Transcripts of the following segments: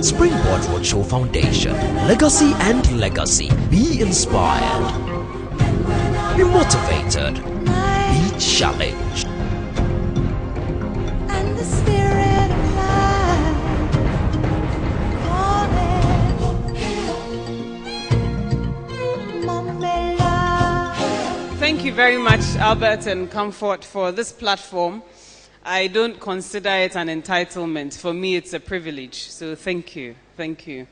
Springboard Roadshow Foundation. Legacy and legacy. Be inspired. Be motivated. Be challenged. And the spirit of life calling. Thank you very much, Albert and Comfort, for this platform. I don't consider it an entitlement. For me, it's a privilege. So thank you. Thank you.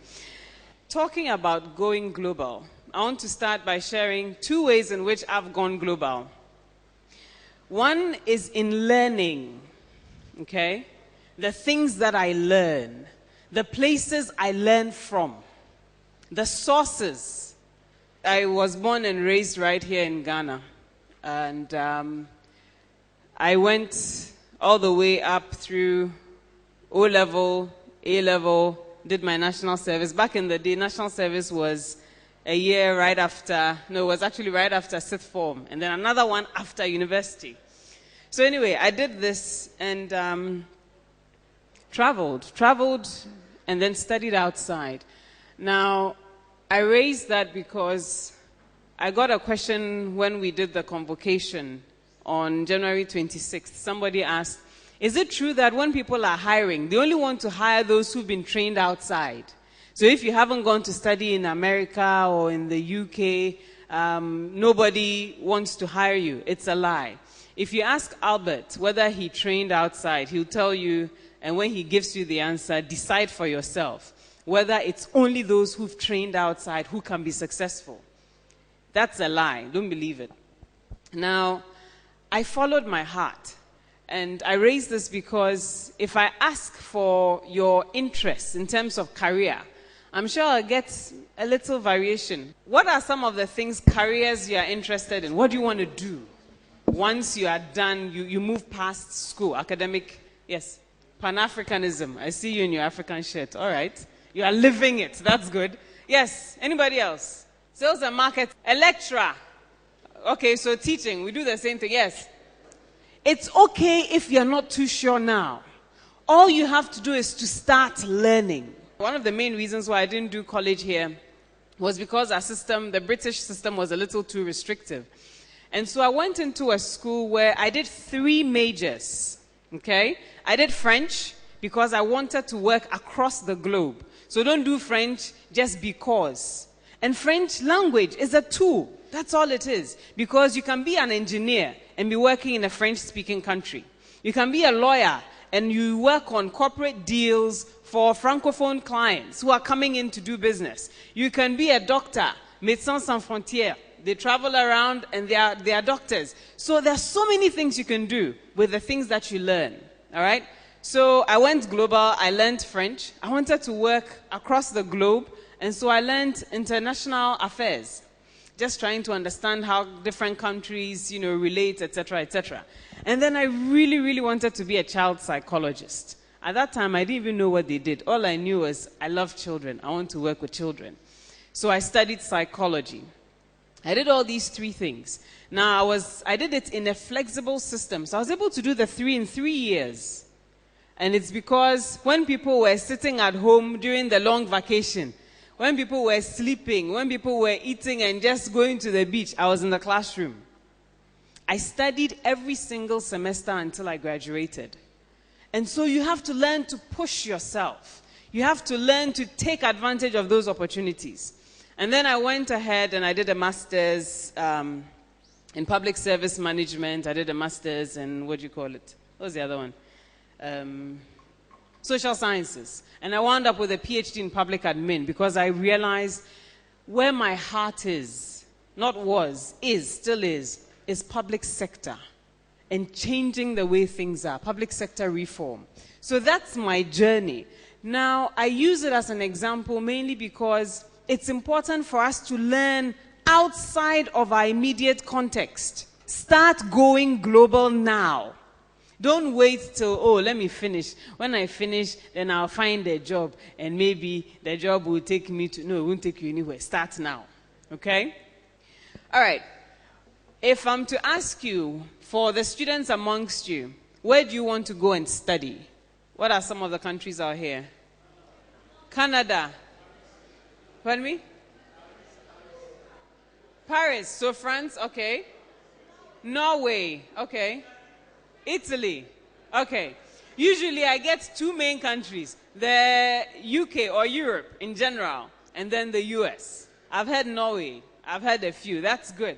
Talking about going global, I want to start by sharing 2 ways in which I've gone global. One is in learning, okay? The things that I learn, the places I learn from, the sources. I was born and raised right here in Ghana. And I went all the way up through O-level, A-level, did my national service. Back in the day, national service was a year right after, no, it was actually right after sixth form, and then another one after university. So anyway, I did this and traveled, and then studied outside. Now, I raised that because I got a question when we did the convocation on January 26th. Somebody asked, is it true that when people are hiring, they only want to hire those who've been trained outside? So if you haven't gone to study in America or in the UK, nobody wants to hire you. It's a lie. If you ask Albert whether he trained outside, he'll tell you, and when he gives you the answer, decide for yourself whether it's only those who've trained outside who can be successful. That's a lie. Don't believe it. Now, I followed my heart. And I raise this because if I ask for your interest in terms of career, I'm sure I'll get a little variation. What are some of the things, careers you are interested in? What do you want to do? Once you are done, you move past school, academic, yes, Pan-Africanism. I see you in your African shirt. All right. You are living it. That's good. Yes. Anybody else? Sales and market. A lecturer. Okay, so teaching. We do the same thing. Yes. It's okay if you're not too sure now. All you have to do is to start learning. One of the main reasons why I didn't do college here was because our system, the British system, was a little too restrictive. And so I went into a school where I did 3 majors, okay? I did French because I wanted to work across the globe. So don't do French just because. And French language is a tool. That's all it is. Because you can be an engineer and be working in a French-speaking country. You can be a lawyer and you work on corporate deals for Francophone clients who are coming in to do business. You can be a doctor, Médecins Sans Frontières. They travel around and they are doctors. So there's so many things you can do with the things that you learn. All right? So I went global. I learned French. I wanted to work across the globe. And so I learned international affairs. Just trying to understand how different countries, relate, etc., etc. And then I really, really wanted to be a child psychologist. At that time, I didn't even know what they did. All I knew was I love children. I want to work with children. So I studied psychology. I did all these 3 things. Now, I did it in a flexible system. So I was able to do the 3 in 3 years. And it's because when people were sitting at home during the long vacation, when people were sleeping, when people were eating and just going to the beach, I was in the classroom. I studied every single semester until I graduated. And so you have to learn to push yourself. You have to learn to take advantage of those opportunities. And then I went ahead and I did a master's in public service management. I did a master's in, what was the other one? Social sciences. And I wound up with a PhD in public admin because I realized where my heart is, still is public sector and changing the way things are, public sector reform. So that's my journey. Now, I use it as an example mainly because it's important for us to learn outside of our immediate context. Start going global now. Don't wait till, let me finish. When I finish, then I'll find a job, and maybe the job will take me to, no, it won't take you anywhere. Start now, okay? All right. If I'm to ask you, for the students amongst you, where do you want to go and study? What are some of the countries out here? Canada. Pardon me? Paris. So France, okay. Norway, okay. Italy, okay. Usually I get two main countries, the UK or Europe in general, and then the US. I've had Norway. I've had a few. That's good.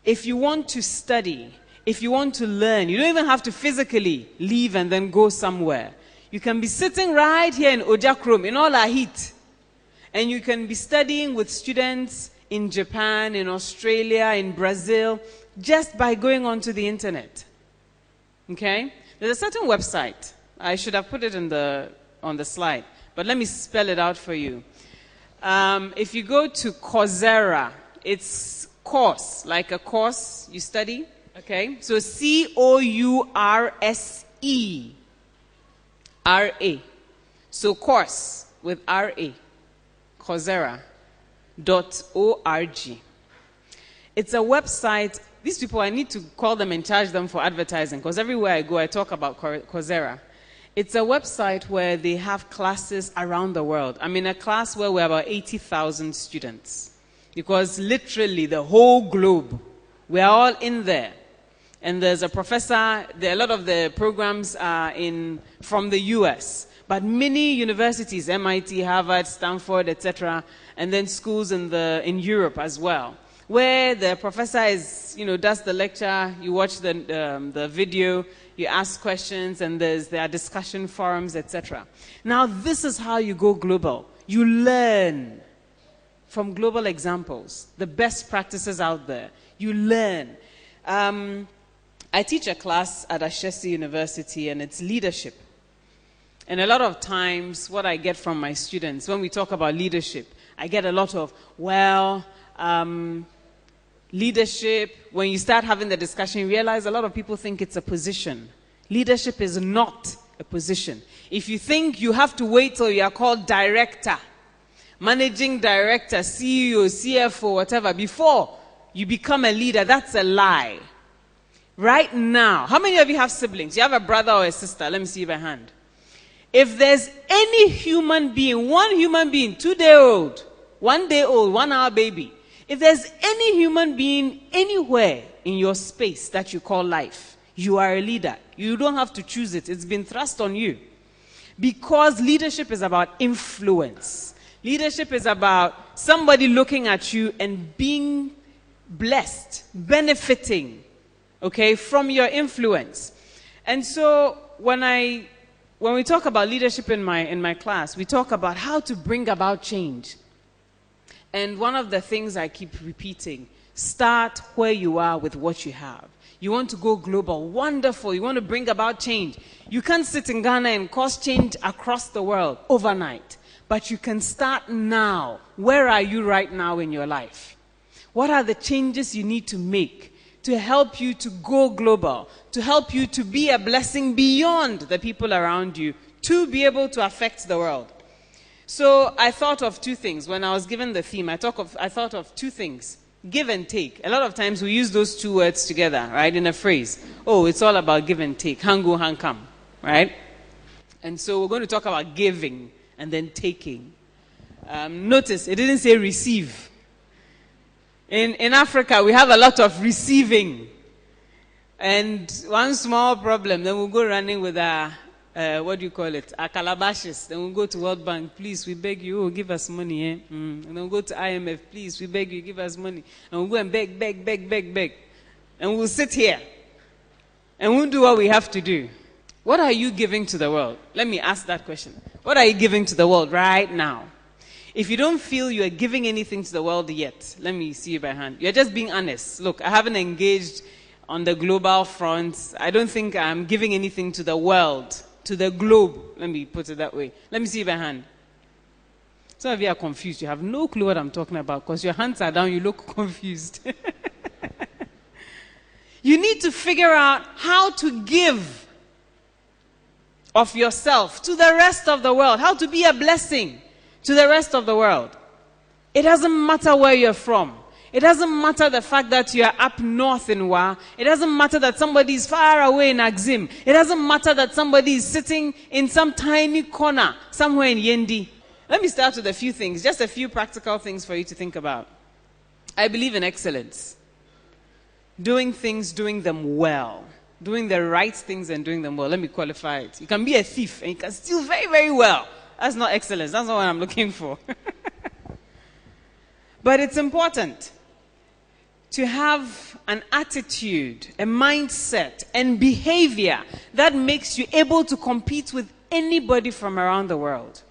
If you want to study, if you want to learn, you don't even have to physically leave and then go somewhere. You can be sitting right here in Ojakrom in all our heat. And you can be studying with students in Japan, in Australia, in Brazil, just by going onto the internet. Okay? There's a certain website. I should have put it on the slide, but let me spell it out for you. If you go to Coursera, it's course, like a course you study. Okay? So Course-R-A. So course with R-A. Coursera.org. It's a website. These people, I need to call them and charge them for advertising because everywhere I go, I talk about Coursera. It's a website where they have classes around the world. I'm in a class where we're about 80,000 students because literally the whole globe, we're all in there. And there's a professor, a lot of the programs are from the US, but many universities, MIT, Harvard, Stanford, etc., and then schools in Europe as well, where the professor does the lecture, you watch the video, you ask questions, and there are discussion forums, etc. Now, this is how you go global. You learn from global examples, the best practices out there. You learn. I teach a class at Ashesi University, and it's leadership. And a lot of times, what I get from my students, when we talk about leadership, I get a lot of, leadership, when you start having the discussion, you realize a lot of people think it's a position. Leadership is not a position. If you think you have to wait till you are called director, managing director, CEO, CFO, whatever, before you become a leader, that's a lie. Right now, how many of you have siblings? You have a brother or a sister? Let me see your hand. If there's any human being, one human being, 2-day-old, 1-day-old, 1-hour baby, if there's any human being anywhere in your space that you call life, you are a leader. You don't have to choose it. It's been thrust on you. Because leadership is about influence. Leadership is about somebody looking at you and being blessed, benefiting, okay, from your influence. And so when we talk about leadership in my class, we talk about how to bring about change. And one of the things I keep repeating, start where you are with what you have. You want to go global, wonderful. You want to bring about change. You can't sit in Ghana and cause change across the world overnight. But you can start now. Where are you right now in your life? What are the changes you need to make to help you to go global, to help you to be a blessing beyond the people around you, to be able to affect the world? So I thought of two things. When I was given the theme, I thought of two things. Give and take. A lot of times we use those two words together, right, in a phrase. Oh, it's all about give and take. Hangu, hankam, right? And so we're going to talk about giving and then taking. Notice, it didn't say receive. In Africa, we have a lot of receiving. And one small problem, then we'll go running with our, what do you call it, our calabashes. Then we'll go to World Bank, please, we beg you, give us money. And then we'll go to IMF, please, we beg you, give us money. And we'll go and beg. And we'll sit here. And we'll do what we have to do. What are you giving to the world? Let me ask that question. What are you giving to the world right now? If you don't feel you are giving anything to the world yet, let me see you by hand. You're just being honest. Look, I haven't engaged on the global front. I don't think I'm giving anything to the world, to the globe. Let me put it that way. Let me see you by hand. Some of you are confused. You have no clue what I'm talking about because your hands are down. You look confused. You need to figure out how to give of yourself to the rest of the world, how to be a blessing to the rest of the world. It doesn't matter where you're from. It doesn't matter the fact that you are up north in Wa. It doesn't matter that somebody is far away in Axim. It doesn't matter that somebody is sitting in some tiny corner somewhere in Yendi. Let me start with a few things, just a few practical things for you to think about. I believe in excellence. Doing things, doing them well. Doing the right things and doing them well. Let me qualify it. You can be a thief and you can steal very, very well. That's not excellence. That's not what I'm looking for. But it's important to have an attitude, a mindset, and behavior that makes you able to compete with anybody from around the world.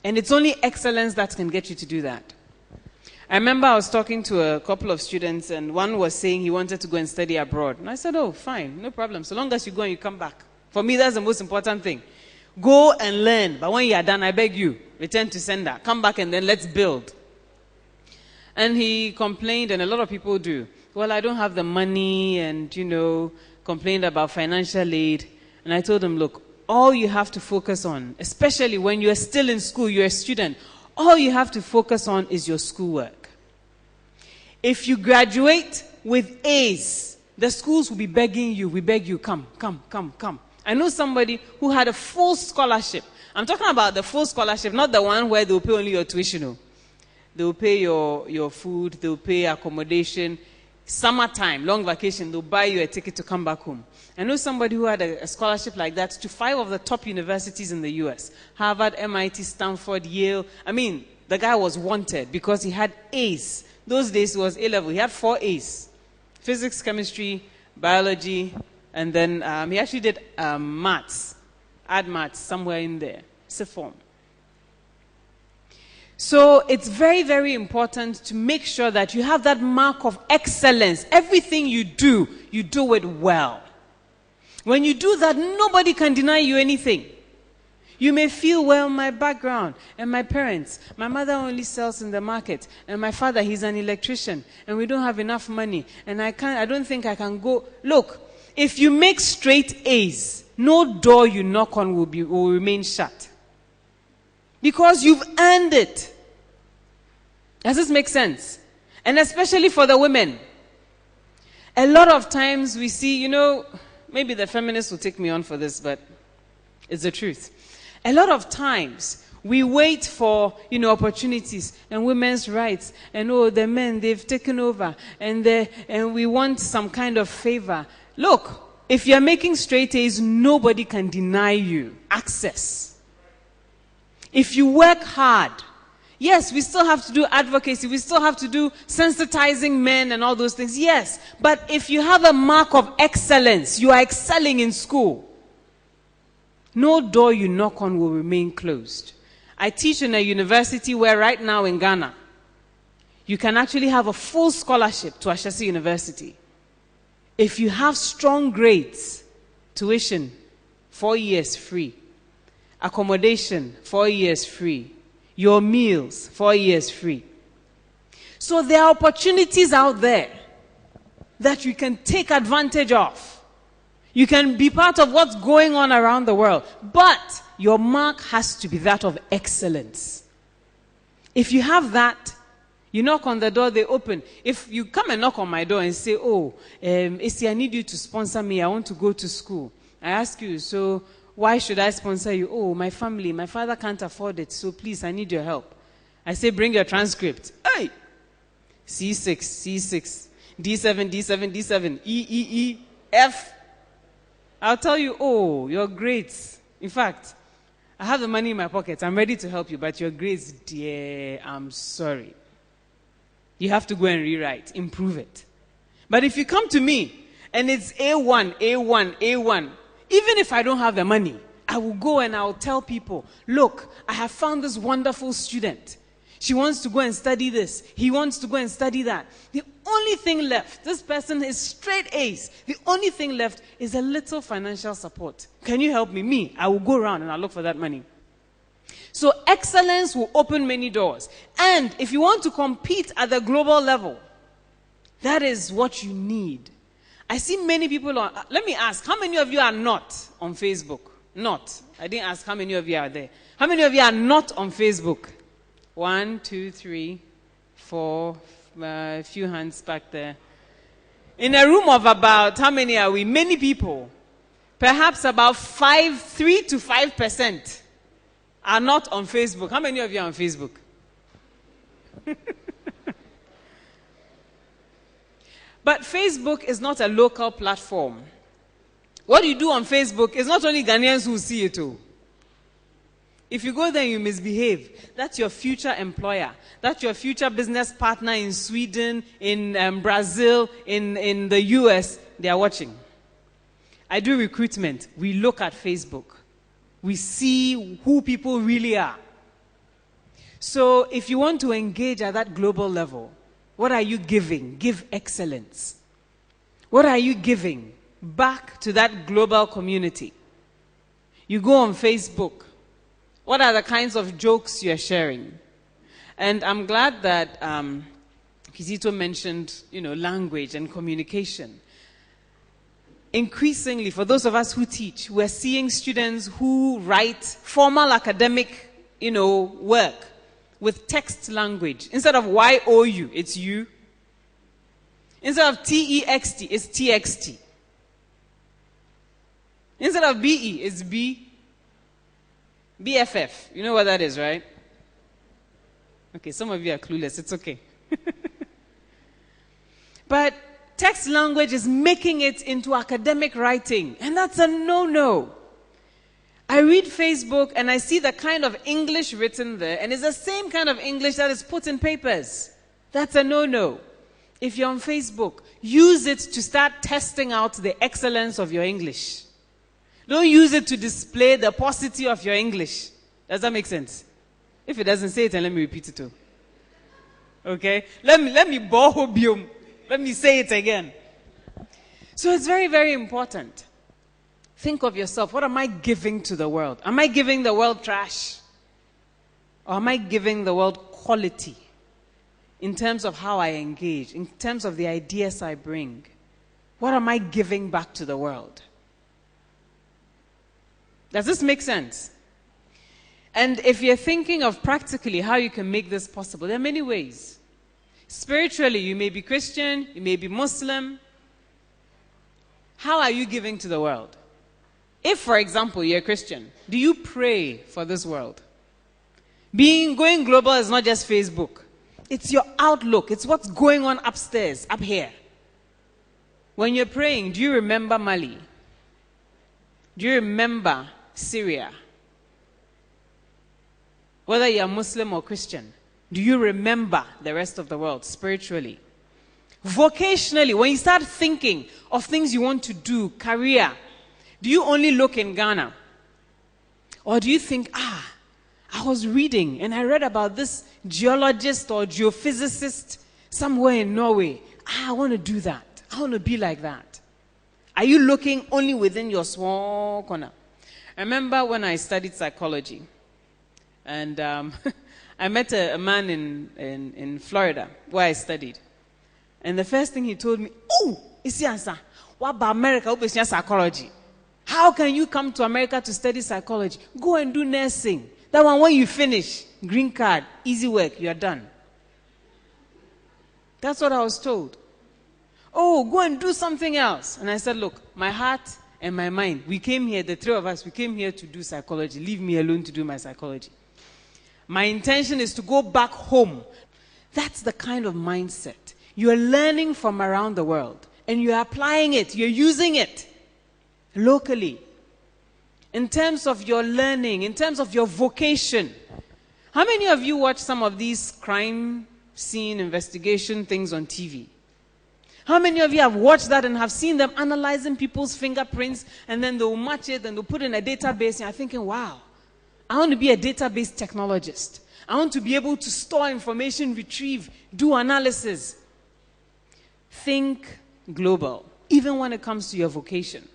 And it's only excellence that can get you to do that. I remember I was talking to a couple of students, and one was saying he wanted to go and study abroad. And I said, oh, fine, no problem. So long as you go and you come back. For me, that's the most important thing. Go and learn. But when you are done, I beg you, return to sender. Come back and then let's build. And he complained, and a lot of people do. Well, I don't have the money, and, complained about financial aid. And I told him, look, all you have to focus on, especially when you're still in school, you're a student, all you have to focus on is your schoolwork. If you graduate with A's, the schools will be begging you, we beg you, come. I know somebody who had a full scholarship. I'm talking about the full scholarship, not the one where they'll pay only your tuition. They'll pay your food, they'll pay accommodation. Summertime, long vacation, they'll buy you a ticket to come back home. I know somebody who had a scholarship like that to 5 of the top universities in the US. Harvard, MIT, Stanford, Yale. I mean, the guy was wanted because he had A's. Those days it was A-level. He had 4 A's. Physics, chemistry, biology, and then he actually did maths. Add maths somewhere in there. It's a form. So it's very, very important to make sure that you have that mark of excellence. Everything you do it well. When you do that, nobody can deny you anything. You may feel, well, my background and my parents, my mother only sells in the market, and my father, he's an electrician, and we don't have enough money, and I don't think I can go. Look, if you make straight A's, no door you knock on will remain shut. Because you've earned it. Does this make sense? And especially for the women. A lot of times we see, maybe the feminists will take me on for this, but it's the truth. A lot of times we wait for, opportunities and women's rights, and the men, they've taken over, and we want some kind of favor. Look, if you're making straight A's, nobody can deny you access. If you work hard, yes, we still have to do advocacy, we still have to do sensitizing men and all those things, yes. But if you have a mark of excellence, you are excelling in school, no door you knock on will remain closed. I teach in a university where right now in Ghana, you can actually have a full scholarship to Ashesi University. If you have strong grades, tuition, 4 years free. Accommodation, 4 years free. Your meals, 4 years free. So there are opportunities out there that you can take advantage of. You can be part of what's going on around the world. But your mark has to be that of excellence. If you have that, you knock on the door, they open. If you come and knock on my door and say, Isi, I need you to sponsor me. I want to go to school. I ask you, so why should I sponsor you? Oh, my family, my father can't afford it, so please, I need your help. I say, bring your transcript. Hey! C6, C6, D7, D7, D7, E, F. I'll tell you, your grades. In fact, I have the money in my pocket. I'm ready to help you, but your grades, dear, I'm sorry. You have to go and rewrite, improve it. But if you come to me and it's A1, A1, A1, even if I don't have the money, I will go and I will tell people, look, I have found this wonderful student. She wants to go and study this. He wants to go and study that. The only thing left, this person is straight A's. The only thing left is a little financial support. Can you help me? Me, I will go around and I'll look for that money. So excellence will open many doors. And if you want to compete at the global level, that is what you need. I see many people on, let me ask, how many of you are not on Facebook? Not. I didn't ask how many of you are there. How many of you are not on Facebook? 1, 2, 3, 4, a few hands back there. In a room of about, how many are we? Many people. Perhaps about 3 to 5% are not on Facebook. How many of you are on Facebook? But Facebook is not a local platform. What you do on Facebook is not only Ghanaians who see it too. If you go there and you misbehave, that's your future employer. That's your future business partner in Sweden, in Brazil, in the US. They are watching. I do recruitment. We look at Facebook. We see who people really are. So if you want to engage at that global level, what are you giving? Give excellence. What are you giving back to that global community? You go on Facebook. What are the kinds of jokes you're sharing? And I'm glad that Kizito mentioned, language and communication. Increasingly, for those of us who teach, we're seeing students who write formal academic, work with text language. Instead of Y-O-U, it's you. Instead of T-E-X-T, it's T-X-T. Instead of B-E, it's B. BFF. You know what that is, right? Okay, some of you are clueless. It's okay. But text language is making it into academic writing, and that's a no-no. I read Facebook and I see the kind of English written there, and it's the same kind of English that is put in papers. That's a no-no. If you're on Facebook, use it to start testing out the excellence of your English. Don't use it to display the paucity of your English. Does that make sense? If it doesn't, say it and let me repeat it too. Okay? Let me bohobium. Let me say it again. So it's very, very important. Think of yourself. What am I giving to the world? Am I giving the world trash? Or am I giving the world quality in terms of how I engage, in terms of the ideas I bring? What am I giving back to the world? Does this make sense? And if you're thinking of practically how you can make this possible, there are many ways. Spiritually, you may be Christian, you may be Muslim. How are you giving to the world? If, for example, you're a Christian, do you pray for this world? Going global is not just Facebook. It's your outlook. It's what's going on upstairs, up here. When you're praying, do you remember Mali? Do you remember Syria? Whether you're Muslim or Christian, do you remember the rest of the world spiritually? Vocationally, when you start thinking of things you want to do, career, do you only look in Ghana? Or do you think, I was reading and I read about this geologist or geophysicist somewhere in Norway. I want to do that. I want to be like that. Are you looking only within your small corner? I remember when I studied psychology, and I met a man in Florida where I studied. And the first thing he told me, it's Ansah. What about America? What is psychology? How can you come to America to study psychology? Go and do nursing. That one, when you finish, green card, easy work, you are done. That's what I was told. Go and do something else. And I said, look, my heart and my mind, we came here, the three of us, we came here to do psychology. Leave me alone to do my psychology. My intention is to go back home. That's the kind of mindset. You're learning from around the world, and you're applying it, you're using it locally. In terms of your learning, in terms of your vocation. How many of you watch some of these crime scene investigation things on TV? How many of you have watched that and have seen them analyzing people's fingerprints, and then they'll match it and they'll put it in a database, and you're thinking, wow, I want to be a database technologist. I want to be able to store information, retrieve, do analysis. Think global, even when it comes to your vocation.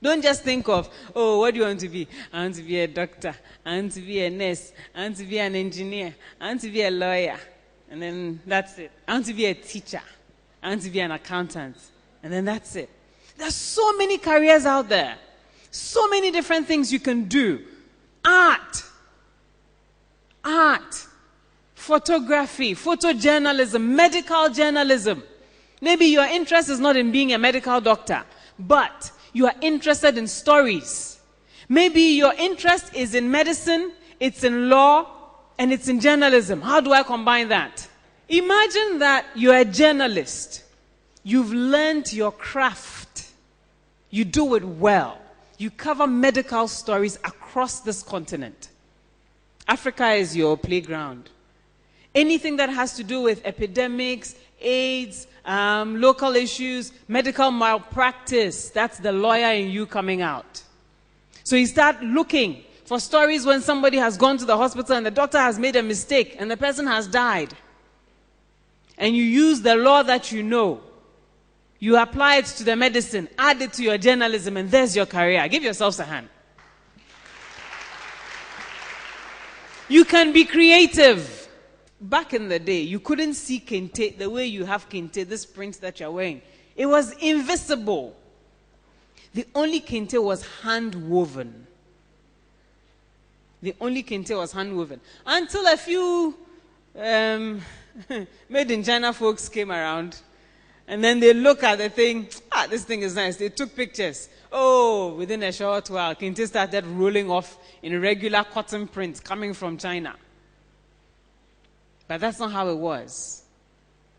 Don't just think of, what do you want to be? I want to be a doctor. I want to be a nurse. I want to be an engineer. I want to be a lawyer. And then that's it. I want to be a teacher. I want to be an accountant. And then that's it. There's so many careers out there. So many different things you can do. Art. photography, photojournalism, medical journalism. Maybe your interest is not in being a medical doctor, but you are interested in stories. Maybe your interest is in medicine, it's in law, and it's in journalism. How do I combine that? Imagine that you're a journalist. You've learned your craft. You do it well. You cover medical stories across this continent. Africa is your playground. Anything that has to do with epidemics, AIDS, local issues, medical malpractice, that's the lawyer in you coming out. So you start looking for stories when somebody has gone to the hospital and the doctor has made a mistake and the person has died. And you use the law that you know. You apply it to the medicine, add it to your journalism, and there's your career. Give yourselves a hand. You can be creative. Back in the day, you couldn't see kente the way you have kente, this print that you're wearing. It was invisible. The only kente was hand-woven. The only kente was hand-woven. Until a few made in China folks came around, and then they look at the thing, this thing is nice. They took pictures. Oh, within a short while, kente started rolling off in regular cotton prints coming from China. But that's not how it was.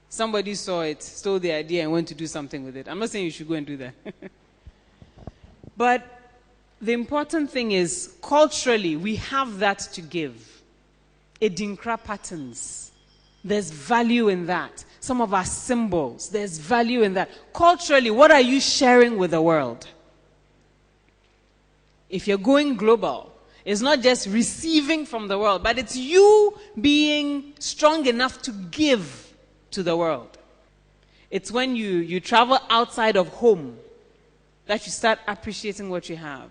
Somebody saw it, stole the idea, and went to do something with it. I'm not saying you should go and do that. But the important thing is, culturally, we have that to give. Edinkra patterns. There's value in that. Some of our symbols, there's value in that. Culturally, what are you sharing with the world? If you're going global, it's not just receiving from the world, but it's you being strong enough to give to the world. It's when you travel outside of home that you start appreciating what you have.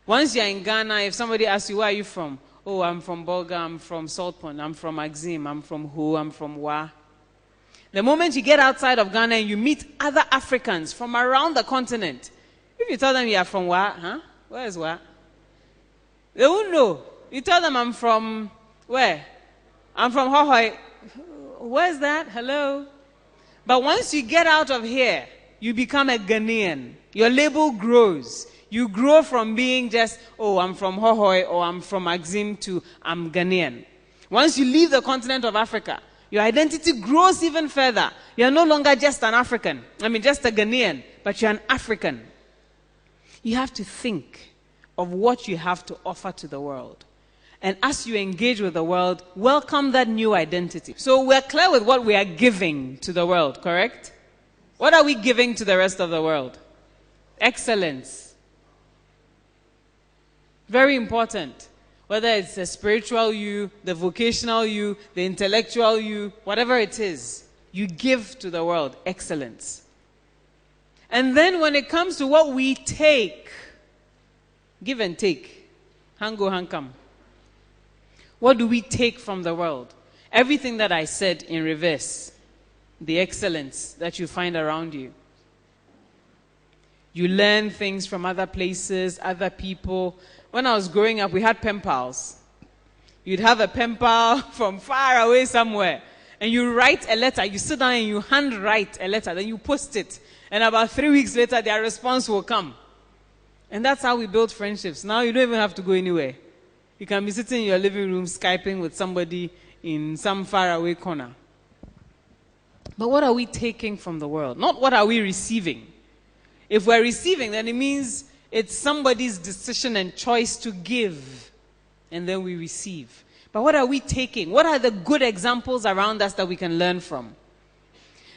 Once you're in Ghana, if somebody asks you, where are you from? Oh, I'm from Bolga, I'm from Salt Pond, I'm from Axim, I'm from Ho, I'm from Wa. The moment you get outside of Ghana and you meet other Africans from around the continent, if you tell them you are from Wa, where is Wa? They won't know. You tell them I'm from where? I'm from Hohoi. Where's that? Hello? But once you get out of here, you become a Ghanaian. Your label grows. You grow from being just, oh, I'm from Hohoi or I'm from Axim to I'm Ghanaian. Once you leave the continent of Africa, your identity grows even further. You're no longer just an African. Just a Ghanaian, but you're an African. You have to think of what you have to offer to the world. And as you engage with the world, welcome that new identity. So we're clear with what we are giving to the world, correct? What are we giving to the rest of the world? Excellence. Very important. Whether it's the spiritual you, the vocational you, the intellectual you, whatever it is, you give to the world excellence. And then when it comes to what we take, give and take, hand go, hand come. What do we take from the world? Everything that I said in reverse. The excellence that you find around you. You learn things from other places, other people. When I was growing up, we had pen pals. You'd have a pen pal from far away somewhere. And you write a letter. You sit down and you handwrite a letter. Then you post it. And about 3 weeks later, their response will come. And that's how we build friendships. Now you don't even have to go anywhere. You can be sitting in your living room, Skyping with somebody in some faraway corner. But what are we taking from the world? Not what are we receiving. If we're receiving, then it means it's somebody's decision and choice to give. And then we receive. But what are we taking? What are the good examples around us that we can learn from?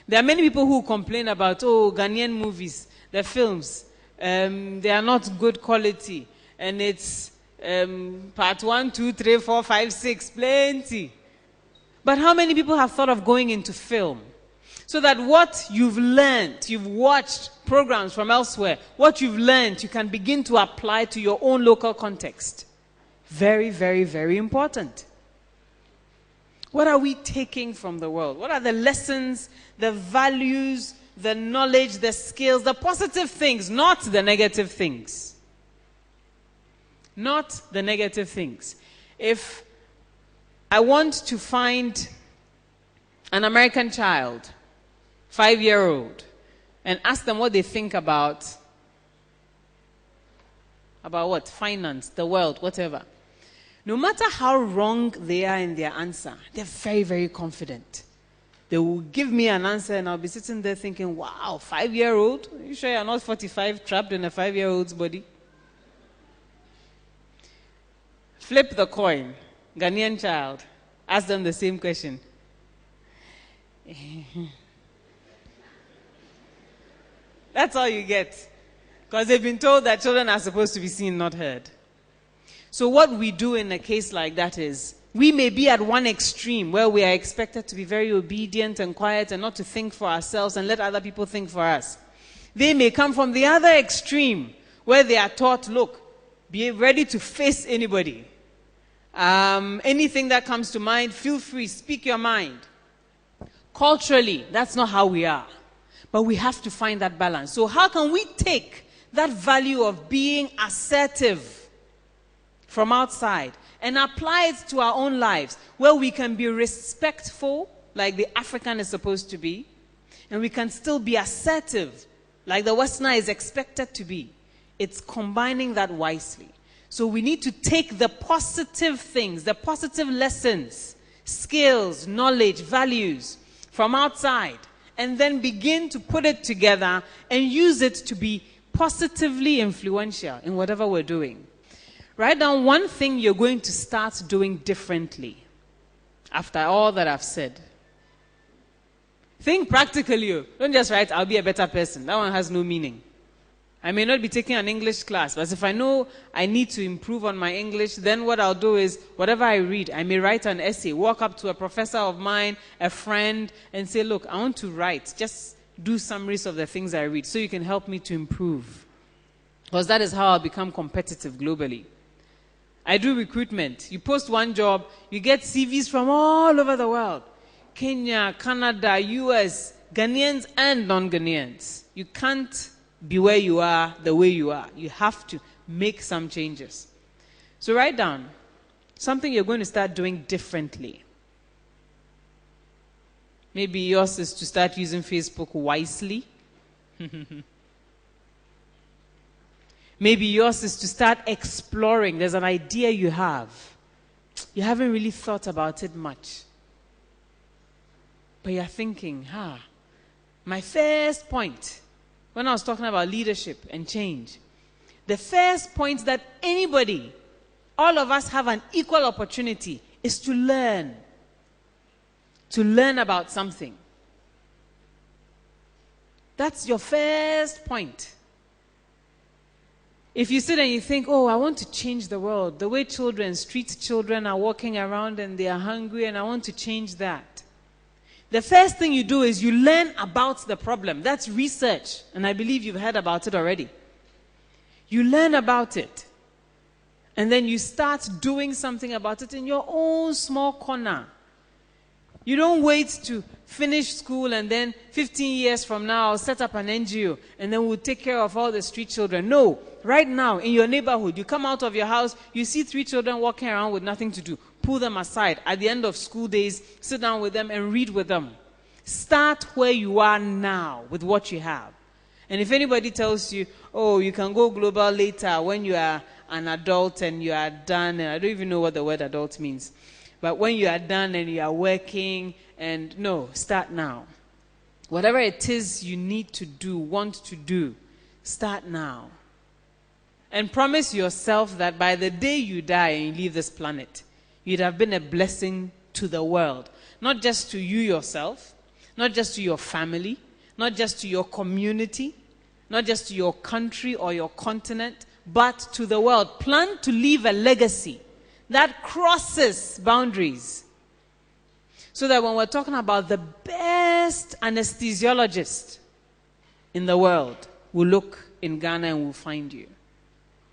There are many people who complain about, Ghanaian movies, the films, they are not good quality. And it's part 1, 2, 3, 4, 5, 6, plenty. But how many people have thought of going into film? So that what you've learned, you've watched programs from elsewhere, what you've learned, you can begin to apply to your own local context. Very, very, very important. What are we taking from the world? What are the lessons, the values, the knowledge, the skills, the positive things, not the negative things? Not the negative things. If I want to find an American child, 5-year-old, and ask them what they think about what? Finance, the world, whatever. No matter how wrong they are in their answer, they're very, very confident. They will give me an answer and I'll be sitting there thinking, wow, 5-year-old? Are you sure you're not 45 trapped in a 5-year-old's body? Flip the coin. Ghanaian child. Ask them the same question. That's all you get. Because they've been told that children are supposed to be seen, not heard. So what we do in a case like that is, we may be at one extreme where we are expected to be very obedient and quiet and not to think for ourselves and let other people think for us. They may come from the other extreme where they are taught, look, be ready to face anybody. Anything that comes to mind, feel free, speak your mind. Culturally, that's not how we are. But we have to find that balance. So how can we take that value of being assertive from outside and apply it to our own lives, where we can be respectful, like the African is supposed to be, and we can still be assertive, like the Westerner is expected to be. It's combining that wisely. So we need to take the positive things, the positive lessons, skills, knowledge, values from outside, and then begin to put it together and use it to be positively influential in whatever we're doing. Write down one thing you're going to start doing differently after all that I've said. Think practically. Don't just write, I'll be a better person. That one has no meaning. I may not be taking an English class, but if I know I need to improve on my English, then what I'll do is, whatever I read, I may write an essay, walk up to a professor of mine, a friend, and say, look, I want to write. Just do summaries of the things I read so you can help me to improve. Because that is how I'll become competitive globally. I do recruitment. You post one job, you get CVs from all over the world. Kenya, Canada, US, Ghanaians and non-Ghanaians. You can't be where you are the way you are. You have to make some changes. So write down something you're going to start doing differently. Maybe yours is to start using Facebook wisely. Maybe yours is to start exploring. There's an idea you have. You haven't really thought about it much. But you're thinking, my first point, when I was talking about leadership and change, the first point that anybody, all of us have an equal opportunity is to learn. To learn about something. That's your first point. If you sit and you think, I want to change the world, the way street children are walking around and they are hungry, and I want to change that. The first thing you do is you learn about the problem. That's research, and I believe you've heard about it already. You learn about it, and then you start doing something about it in your own small corner. You don't wait to finish school and then 15 years from now I'll set up an NGO and then we'll take care of all the street children. No, right now in your neighborhood, you come out of your house, you see 3 children walking around with nothing to do. Pull them aside. At the end of school days, sit down with them and read with them. Start where you are now with what you have. And if anybody tells you, you can go global later when you are an adult and you are done, and I don't even know what the word adult means. But when you are done and you are working, start now. Whatever it is you need to do, want to do, start now. And promise yourself that by the day you die and you leave this planet, you'd have been a blessing to the world. Not just to you yourself, not just to your family, not just to your community, not just to your country or your continent, but to the world. Plan to leave a legacy that crosses boundaries. So that when we're talking about the best anesthesiologist in the world, we'll look in Ghana and we'll find you.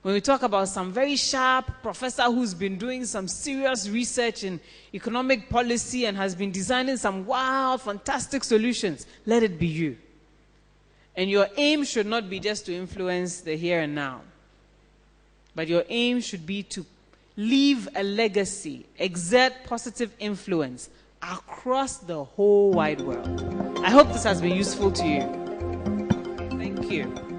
When we talk about some very sharp professor who's been doing some serious research in economic policy and has been designing some wild, fantastic solutions, let it be you. And your aim should not be just to influence the here and now, but your aim should be to leave a legacy, exert positive influence across the whole wide world. I hope this has been useful to you. Thank you.